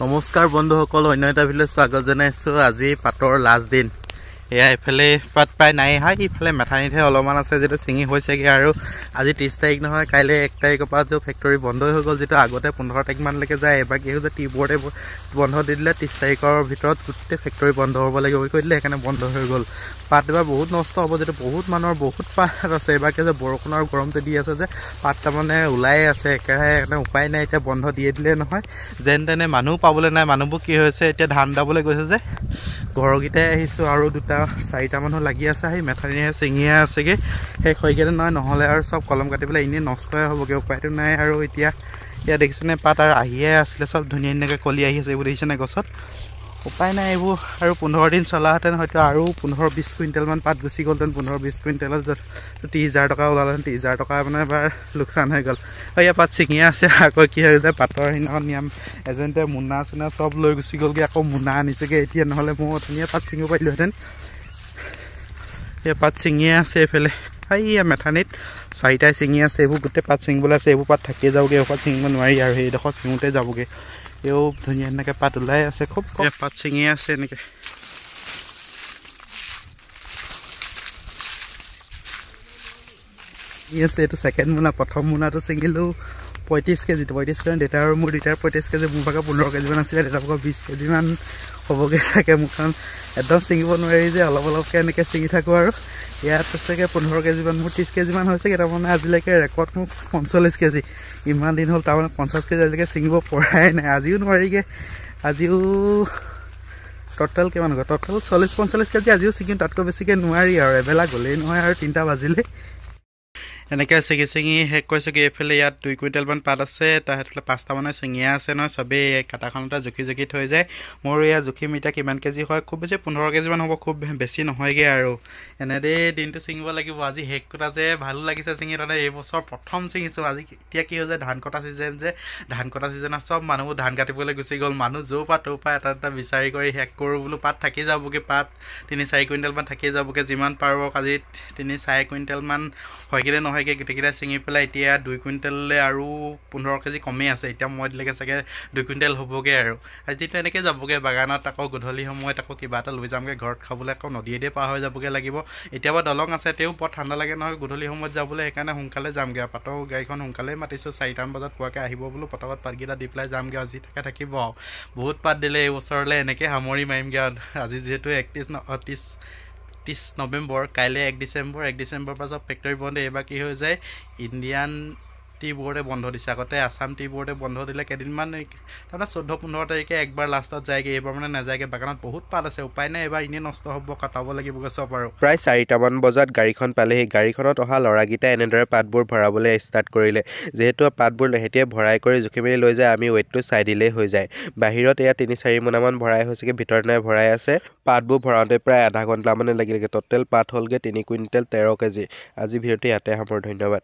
নমস্কাৰ বন্ধুসকল, অন্য এটা ভিডিঅ'ত স্বাগত জনাইছোঁ। আজি পাতৰ লাষ্ট দিন। এয়া এইফালে পাত প্ৰায় নাই হাই, ইফালে মেথানিতহে অলপমান আছে, যিটো ছিঙি হৈছেগৈ। আৰু আজি 30 তাৰিখ নহয়, কাইলৈ 1 তাৰিখৰ পৰা যে ফেক্টৰী বন্ধই হৈ গ'ল, যিটো আগতে 15 তাৰিখমানলৈকে যায়। এবাৰ কি হৈছে, টি বৰ্ডে বন্ধ দি দিলে। 30 তাৰিখৰ ভিতৰত গোটেই ফেক্টৰী বন্ধ হ'ব লাগিব কৈ দিলে, সেইকাৰণে বন্ধ হৈ গ'ল। পাত এবাৰ বহুত নষ্ট হ'ব, যিটো বহুত মানুহৰ বহুত পাত আছে। এবাৰ কি হৈছে, বৰষুণৰ গৰমটো দি আছে যে পাত তাৰমানে ওলাই আছে একেৰাহে, সেইকাৰণে উপায় নাই। এতিয়া বন্ধ দিয়ে দিলে নহয়, যেন তেনে মানুহ পাবলৈ নাই। মানুহবোৰ কি হৈছে, এতিয়া ধান দাবলৈ গৈছে যে ঘৰকেইটাই আহিছোঁ, আৰু 2-4টা মানুহ লাগি আছে। সেই মেথানিহে ছিঙিয়ে আছেগৈ, সেই খৈকেইটা নহ'লে আৰু চব কলম কাটি পেলাই এনেই নষ্টই হ'বগৈ, উপায়টো নাই। আৰু এতিয়া দেখিছেনে পাত আৰু আহিয়ে আছিলে, চব ধুনীয়া ধুনীয়াকৈ কলি আহি আছে, এইবোৰ দেখিছেনে গছত। উপায় নাই এইবোৰ, আৰু 15 দিন চলাহেঁতেন হয়তো আৰু 15-20 কুইণ্টেলমান পাত গুচি গ'লহেঁতেন। 15-20 কুইণ্টেলত 30,000 টকা ওলালেহেঁতেন। 30,000 টকা মানে এবাৰ লোকচান হৈ গ'ল। এয়া পাত ছিঙিয়ে আছে। আকৌ কি হৈ যায়, পাতৰ সিদিনাখন নিয়ম এজেণ্টে মোনা চোনা চব লৈ গুচি গ'লগৈ, আকৌ মোনা আনিছেগৈ এতিয়া, নহ'লে মই ধুনীয়া পাত ছিঙিব পাৰিলোহেঁতেন। এই পাত ছিঙিয়ে আছে এইফালে, এইয়া মেথানিত 4টাই ছিঙি আছে। এইবোৰ গোটেই পাত ছিঙিবলৈ আছে, এইবোৰ পাত থাকিয়ে যাবগৈ, এইবোৰ পাত ছিঙিব নোৱাৰি আৰু সেইডোখৰ ছিঙোতে যাবগৈ। এইও ধুনীয়া ধুনীয়াকৈ পাত ওলাই আছে, খুব পাত ছিঙিয়ে আছে এনেকৈ। আছে এইটো ছেকেণ্ড মোনা। প্ৰথম মোনাটো ছিঙিলোঁ 35 কেজি। 35 কেজি দেউতা আৰু মোৰ দুটাৰ 35 কেজি, মোৰ ভাগৰ 15 কেজিমান আছিলে, দেউতাৰ ভাগৰ 20 কেজিমান হ'বগৈ চাগে। মোৰ কাৰণ একদম ছিঙিব নোৱাৰি যে, অলপ অলপকৈ এনেকৈ ছিঙি থাকোঁ। আৰু ইয়াত আছেগৈ 15 কেজিমান, মোৰ 30 কেজিমান হৈছেগৈ। তাৰমানে আজিলৈকে ৰেকৰ্ড মোৰ 45 কেজি। ইমান দিন হ'ল, তাৰমানে 50 কেজি আজিলৈকে ছিঙিব পৰাই নাই। আজিও নোৱাৰিগৈ, আজিও ট'টেল কিমান হ'ব, ট'টেল 40-45 কেজি আজিও ছিঙিম, তাতকৈ বেছিকৈ নোৱাৰি। আৰু এবেলা গ'লেই নহয়, আৰু 3টা বাজিলে। এনেকৈ ছিঙি শেষ কৰিছোঁগৈ। এইফালে ইয়াত 2 কুইণ্টেলমান পাত আছে, তাৰফালে 5টা মানে ছিঙিয়ে আছে নহয়, চবেই কাটাখনতে জুখি থৈ যায়। মোৰ এয়া জুখিম এতিয়া কিমান কেজি হয়, খুব বেছি 15 কেজিমান হ'ব, খুব বেছি নহয়গৈ। আৰু এনেদৰেই দিনটো ছিঙিব লাগিব। আজি শেষ কটা যে ভালো লাগিছে ছিঙি, তাতে এইবছৰ প্ৰথম ছিঙিছোঁ। আজি এতিয়া কি হৈছে, ধান কটা ছিজন যে, ধান কটা ছিজনত চব মানুহবোৰ ধান কাটিবলৈ গুচি গ'ল। মানুহ য'ৰ পৰা ত'ৰ পৰা এটা বিচাৰি কৰি শেষ কৰোঁ বোলো। পাত থাকি যাবগৈ, পাত 3-4 কুইণ্টেলমান থাকি যাবগৈ, যিমান পাৰোঁ। আজি 3-4 কুইণ্টেলমান হয়গৈ নহয়গৈ, গোটেইকেইটা ছিঙি পেলাই এতিয়া 2 কুইণ্টেললৈ আৰু 15 কেজি কমেই আছে। এতিয়া মই দিলেকৈ চাগে 2 কুইণ্টেল হ'বগৈ। আৰু আজিতো এনেকৈ যাবগৈ বাগানত। আকৌ গধূলি সময়ত আকৌ কিবা এটা লৈ যামগৈ ঘৰত খাবলৈ। আকৌ নদীয়েদি পাৰ হৈ যাবগৈ লাগিব। এতিয়া বাৰু দলং আছে, তেওঁ বৰ ঠাণ্ডা লাগে নহয় গধূলি সময়ত যাবলৈ, সেইকাৰণে সোনকালে যামগৈ। আৰু পাতৰ গাড়ীখন সোনকালেই মাতিছোঁ, 4টামান বজাত পোৱাকৈ আহিব বোলো। পতাকত পাতকেইটা দি পেলাই যামগৈ, আজি থাকে থাকিব আৰু বহুত পাত দিলে এই বছৰলৈ, এনেকৈ সামৰি মাৰিমগৈ। আৰু আজি যিহেতু 30 নৱেম্বৰ, কাইলৈ 1 ডিচেম্বৰ। 1 ডিচেম্বৰৰ পাছত ফেক্টৰী বন্ধ। এইবাৰ কি হৈ যায়, ইণ্ডিয়ান টি বৰ্ডে বন্ধ দিছে। আগতে আছাম টি বৰ্ডে বন্ধ দিলে কেইদিনমান, তাৰমানে 14-15 তাৰিখে একবাৰ লাষ্টত যায়গৈ। এইবাৰ মানে নাযায়গৈ। বাগানত বহুত পাত আছে, উপায় নাই। এইবাৰ এনেই নষ্ট হ'ব, কটাব লাগিবগৈ চব। আৰু প্ৰায় 4টামান বজাত গাড়ীখন পালেহি। গাড়ীখনত অহা ল'ৰাকেইটাই এনেদৰে পাতবোৰ ভৰাবলৈ ষ্টাৰ্ট কৰিলে। যিহেতু পাতবোৰ লাহেতিয়ে ভৰাই কৰি জুখি মেলি লৈ যায়, আমি ৱেইটটো চাই দিলেই হৈ যায়। বাহিৰত এয়া 3-4 মোনামান ভৰাই হৈছেগৈ, ভিতৰত নাই ভৰাই আছে। পাতবোৰ ভৰাওঁতে প্ৰায় আধা ঘণ্টামানে লাগিলেগৈ। ট'টেল পাত হ'লগৈ 3 কুইণ্টেল 13 কেজি। আজি ভিডিঅ'টো ইয়াতে সামৰো, ধন্যবাদ।